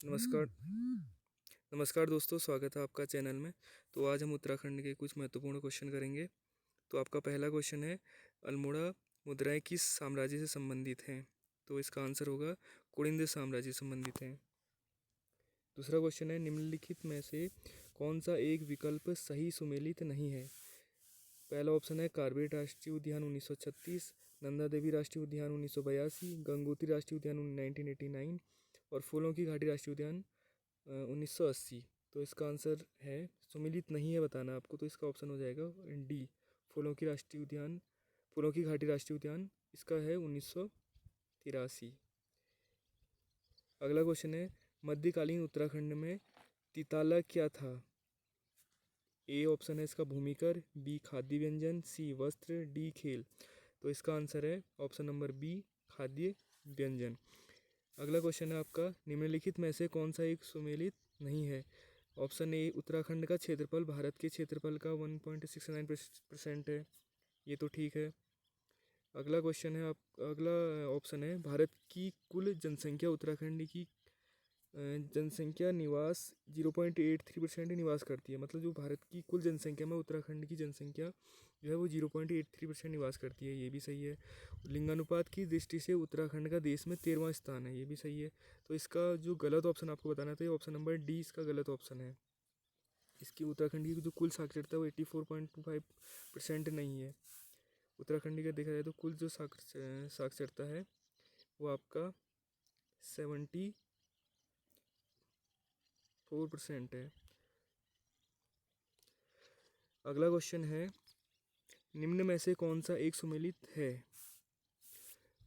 नमस्कार। नमस्कार दोस्तों, स्वागत है आपका चैनल में। तो आज हम उत्तराखंड के कुछ महत्वपूर्ण क्वेश्चन करेंगे। तो आपका पहला क्वेश्चन है, अल्मोड़ा मुद्राएं किस साम्राज्य से संबंधित हैं? तो इसका आंसर होगा कुड़िंद साम्राज्य से संबंधित हैं। दूसरा क्वेश्चन है, निम्नलिखित में से कौन सा एक विकल्प सही सुमेलित नहीं है? पहला ऑप्शन है कार्बेट राष्ट्रीय उद्यान 1936, नंदा देवी राष्ट्रीय उद्यान 1982, गंगोत्री राष्ट्रीय उद्यान 1989 और फूलों की घाटी राष्ट्रीय उद्यान 1980। तो इसका आंसर है, सुमेलित नहीं है बताना आपको, तो इसका ऑप्शन हो जाएगा डी, फूलों की घाटी राष्ट्रीय उद्यान। इसका है 1983। अगला क्वेश्चन है, मध्यकालीन उत्तराखंड में तिताला क्या था? ए ऑप्शन है इसका भूमिकर, बी खाद्य व्यंजन, सी वस्त्र, डी खेल। तो इसका आंसर है ऑप्शन नंबर बी, खाद्य व्यंजन। अगला क्वेश्चन है आपका, निम्नलिखित में से कौन सा एक सुमेलित नहीं है? ऑप्शन ए, उत्तराखंड का क्षेत्रफल भारत के क्षेत्रफल का 1.69% है। ये तो ठीक है। अगला ऑप्शन है, भारत की कुल जनसंख्या उत्तराखंड की जनसंख्या निवास 0.83% निवास करती है। मतलब जो भारत की कुल जनसंख्या में उत्तराखंड की जनसंख्या जो है वो 0.83% निवास करती है। ये भी सही है। लिंगानुपात की दृष्टि से उत्तराखंड का देश में 13वां स्थान है। ये भी सही है। तो इसका जो गलत ऑप्शन आपको बताना था, ये ऑप्शन नंबर डी इसका गलत ऑप्शन है। इसकी उत्तराखंड की जो कुल साक्षरता है वो 84.25% नहीं है। उत्तराखंड का देखा जाए तो कुल जो साक्षरता है वो आपका 74% है। अगला क्वेश्चन है, निम्न में से कौन सा एक सुमेलित है?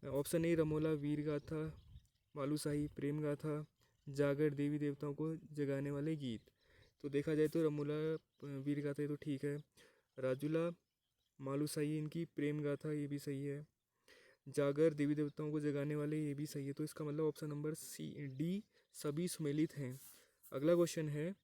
ऑप्शन ए, रमोला वीर गाथा, मालूशाही प्रेम गाथा, जागर देवी देवताओं को जगाने वाले गीत। तो देखा जाए तो रमोला वीर गाथा ये तो ठीक है। राजूला मालूशाही इनकी प्रेम गाथा ये भी सही है। जागर देवी देवताओं को जगाने वाले ये भी सही है। तो इसका मतलब ऑप्शन नंबर सी डी सभी सुमेलित हैं। अगला क्वेश्चन है,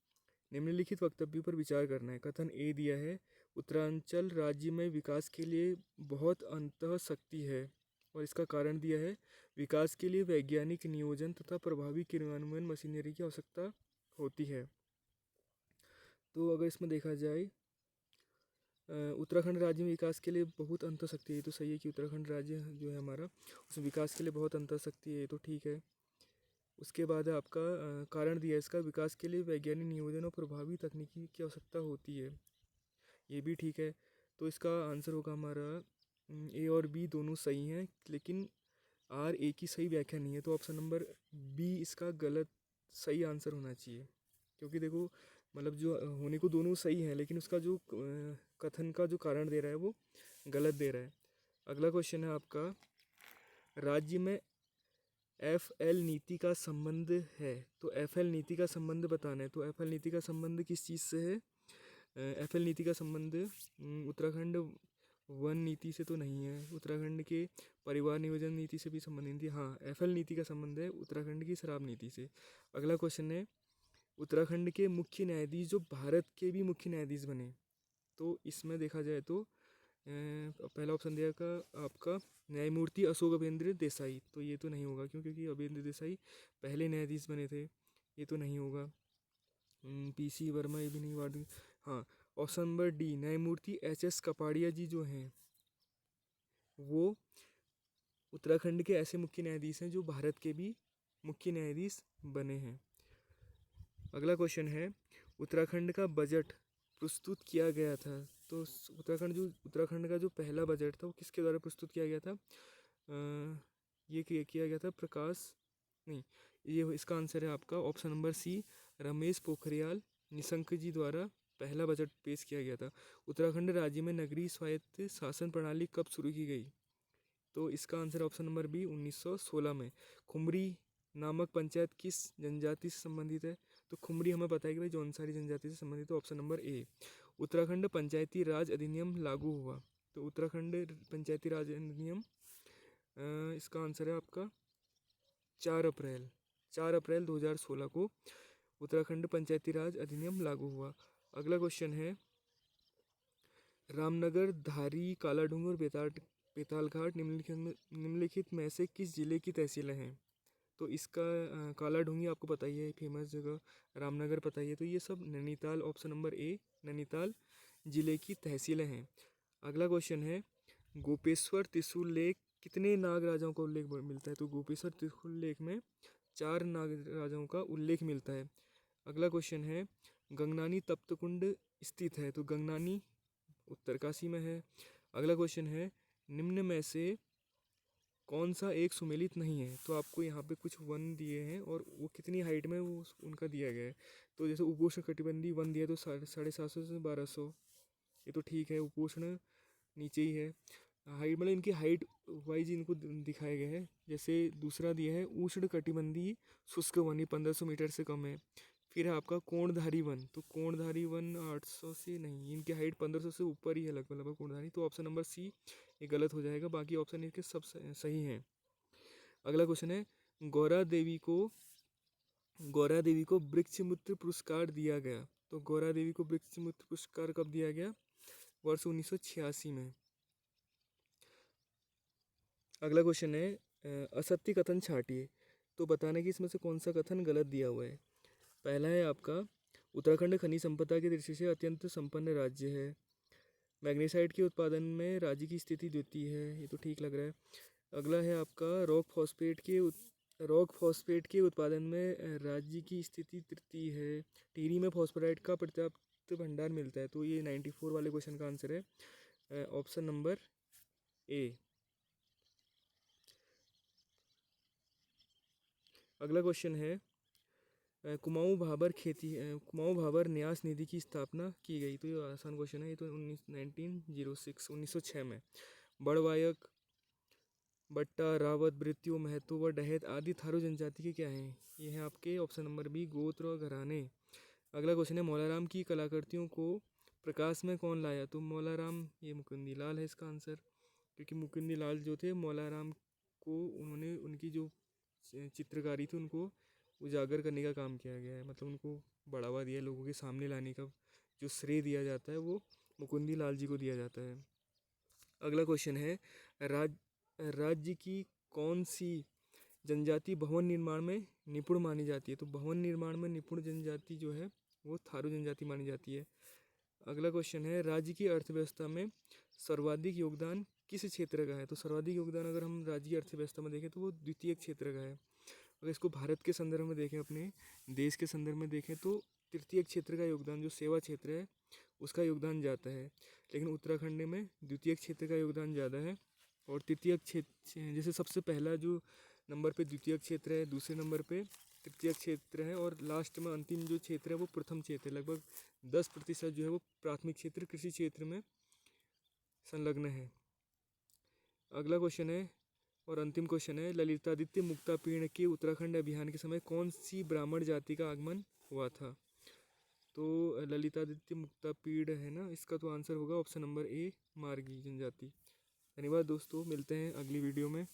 निम्नलिखित वक्तव्य पर विचार करना है। कथन ए दिया है, उत्तरांचल राज्य में विकास के लिए बहुत अंतःशक्ति है, और इसका कारण दिया है, विकास के लिए वैज्ञानिक नियोजन तथा प्रभावी क्रियान्वयन मशीनरी की आवश्यकता होती है। तो अगर इसमें देखा जाए, उत्तराखंड राज्य में विकास के लिए बहुत अंतःशक्ति है। ये तो सही है कि उत्तराखंड राज्य जो है हमारा, उसमें विकास के लिए बहुत अंतःशक्ति है। ये तो ठीक है। उसके बाद है आपका कारण दिया है इसका, विकास के लिए वैज्ञानिक नियोजन और प्रभावी तकनीकी की आवश्यकता होती है। ये भी ठीक है। तो इसका आंसर होगा हमारा ए और बी दोनों सही हैं, लेकिन आर ए की सही व्याख्या नहीं है। तो ऑप्शन नंबर बी इसका गलत सही आंसर होना चाहिए, क्योंकि देखो मतलब जो होने को दोनों सही हैं, लेकिन उसका जो कथन का जो कारण दे रहा है वो गलत दे रहा है। अगला क्वेश्चन है आपका, राज्य में एफ.एल नीति का संबंध है। तो एफ.एल नीति का संबंध बताना है। तो एफ.एल नीति का संबंध किस चीज़ से है? एफ.एल नीति का संबंध उत्तराखंड वन नीति से तो नहीं है। उत्तराखंड के परिवार नियोजन नीति से भी संबंधित है। हाँ, एफ.एल नीति का संबंध है उत्तराखंड की शराब नीति से। अगला क्वेश्चन है, उत्तराखंड के मुख्य न्यायाधीश जो भारत के भी मुख्य न्यायाधीश बने। तो इसमें देखा जाए तो पहला ऑप्शन दिया का आपका न्यायमूर्ति अशोक अभेंद्र देसाई। तो ये तो नहीं होगा, क्योंकि अभेंद्र देसाई पहले न्यायाधीश बने थे। ये तो नहीं होगा। पी.सी. वर्मा ये भी नहीं, वार्ड। हाँ, ऑप्शन नंबर डी, न्यायमूर्ति एच.एस. कपाड़िया जी जो हैं वो उत्तराखंड के ऐसे मुख्य न्यायाधीश हैं जो भारत के भी मुख्य न्यायाधीश बने हैं। अगला क्वेश्चन है, उत्तराखंड का बजट प्रस्तुत किया गया था। तो उत्तराखंड का जो पहला बजट था वो किसके द्वारा प्रस्तुत किया गया था? ये किया गया था प्रकाश नहीं, ये इसका आंसर है आपका option number C, Ramesh Pokhriyal Nishank ji द्वारा पहला बजट पेश किया गया था। उत्तराखंड राज्य में नगरीय स्वायत्त शासन प्रणाली कब शुरू की गई? तो इसका आंसर ऑप्शन नंबर बी, 1916 में। खुमरी नामक पंचायत किस जनजाति से संबंधित है? तो खुमरी हमें पता है कि भाई जौनसारी जनजाति से संबंधित है। Option number A. Uttarakhand Panchayati Raj अधिनियम लागू हुआ। तो उत्तराखंड पंचायती राज अधिनियम इसका आंसर है आपका 4 अप्रैल 2016 को उत्तराखंड पंचायती राज अधिनियम लागू हुआ। अगला क्वेश्चन है, रामनगर, धारी, कालाढूंग और बेतालघाट निम्नलिखित में से किस जिले की तहसीलें हैं? तो इसका काला ढूंगी आपको पता ही है, फेमस जगह, रामनगर पता ही है। तो ये सब नैनीताल, ऑप्शन नंबर ए नैनीताल जिले की तहसीलें हैं। अगला क्वेश्चन है, गोपेश्वर त्रिशूल लेख कितने नाग राजाओं का उल्लेख मिलता है? तो गोपेश्वर त्रिशूल लेख में 4 नाग राजाओं का उल्लेख मिलता है। अगला क्वेश्चन है, गंगनानी तप्त कुंड स्थित है? तो गंगनानी उत्तरकाशी में है। अगला क्वेश्चन है, निम्न में से कौन सा एक सुमेलित नहीं है? तो आपको यहाँ पे कुछ वन दिए हैं और वो कितनी हाइट में वो उनका दिया गया है। तो जैसे उपोष्ण कटिबंधी वन दिया तो 750 से 1200, ये तो ठीक है। उपोष्ण नीचे ही है। हाइट मतलब इनकी हाइट वाइज इनको दिखाया गया है। जैसे दूसरा दिया है उष्ण कटिबंधी शुष्क वन, ये 1500 मीटर से कम है। फिर है आपका कोणधारी वन, तो कोणधारी वन 800 से नहीं, इनकी हाइट 1500 से ऊपर ही है लगभग लगभग कोणधारी। तो ऑप्शन नंबर सी ये गलत हो जाएगा, बाकी ऑप्शन इनके सब सही हैं। अगला क्वेश्चन है, गौरा देवी को वृक्षमित्र पुरस्कार दिया गया? तो गौरा देवी को वृक्षमित्र पुरस्कार कब दिया गया? वर्ष 1986 में। अगला क्वेश्चन है, असत्य कथन छाटिए। तो बताना कि इसमें से कौन सा कथन गलत दिया हुआ है। पहला है आपका, उत्तराखंड खनिज संपदा की दृष्टि से अत्यंत संपन्न राज्य है। मैग्नीसाइट के उत्पादन में राज्य की स्थिति द्वितीय है, ये तो ठीक लग रहा है। अगला है आपका, रॉक फॉस्फेट के उत्पादन में राज्य की स्थिति तृतीय है। टिहरी में फॉस्फोराइट का पर्याप्त भंडार मिलता है। तो ये 94 वाले क्वेश्चन का आंसर है ऑप्शन नंबर ए। अगला क्वेश्चन है, कुमाऊं भाबर न्यास निधि की स्थापना की गई? तो ये आसान क्वेश्चन है, ये तो 1906 में। बड़वायक, बट्टा, रावत, मृत्यु, महतो व डहैत आदि थारू जनजाति के क्या हैं? ये हैं आपके ऑप्शन नंबर बी, गोत्र और घराने। अगला क्वेश्चन है, मौलाराम की कलाकृतियों को प्रकाश में कौन लाया? तो मौलाराम, ये मुकुंदी लाल है इसका आंसर, क्योंकि मुकुंदी लाल जो थे मौलाराम को, उन्होंने उनकी जो चित्रकारी थी उनको उजागर करने का काम किया गया है, मतलब उनको बढ़ावा दिया, लोगों के सामने लाने का जो श्रेय दिया जाता है वो मुकुंदी लाल जी को दिया जाता है। अगला क्वेश्चन है, राज्य की कौन सी जनजाति भवन निर्माण में निपुण मानी जाती है? तो भवन निर्माण में निपुण जनजाति जो है वो थारू जनजाति मानी जाती है। अगला क्वेश्चन है, राज्य की अर्थव्यवस्था में सर्वाधिक योगदान किस क्षेत्र का है? तो सर्वाधिक योगदान अगर हम राज्य की अर्थव्यवस्था में देखें तो वो द्वितीय क्षेत्र का है। अगर इसको भारत के संदर्भ में देखें, अपने देश के संदर्भ में देखें, तो तृतीय क्षेत्र का योगदान, जो सेवा क्षेत्र है उसका योगदान ज़्यादा है। लेकिन उत्तराखंड में द्वितीय क्षेत्र का योगदान ज़्यादा है। और तृतीय क्षेत्र, जैसे सबसे पहला जो नंबर पे द्वितीय क्षेत्र है, दूसरे नंबर पे तृतीय क्षेत्र है, और लास्ट में अंतिम जो क्षेत्र है वो प्रथम क्षेत्र है। लगभग 10% जो है वो प्राथमिक क्षेत्र कृषि क्षेत्र में संलग्न है। अगला क्वेश्चन है और अंतिम क्वेश्चन है, ललितादित्य मुक्तापीड़ के उत्तराखंड अभियान के समय कौन सी ब्राह्मण जाति का आगमन हुआ था? तो ललितादित्य मुक्तापीड़ है ना, इसका तो आंसर होगा ऑप्शन नंबर ए, मारगी जनजाति। धन्यवाद दोस्तों, मिलते हैं अगली वीडियो में।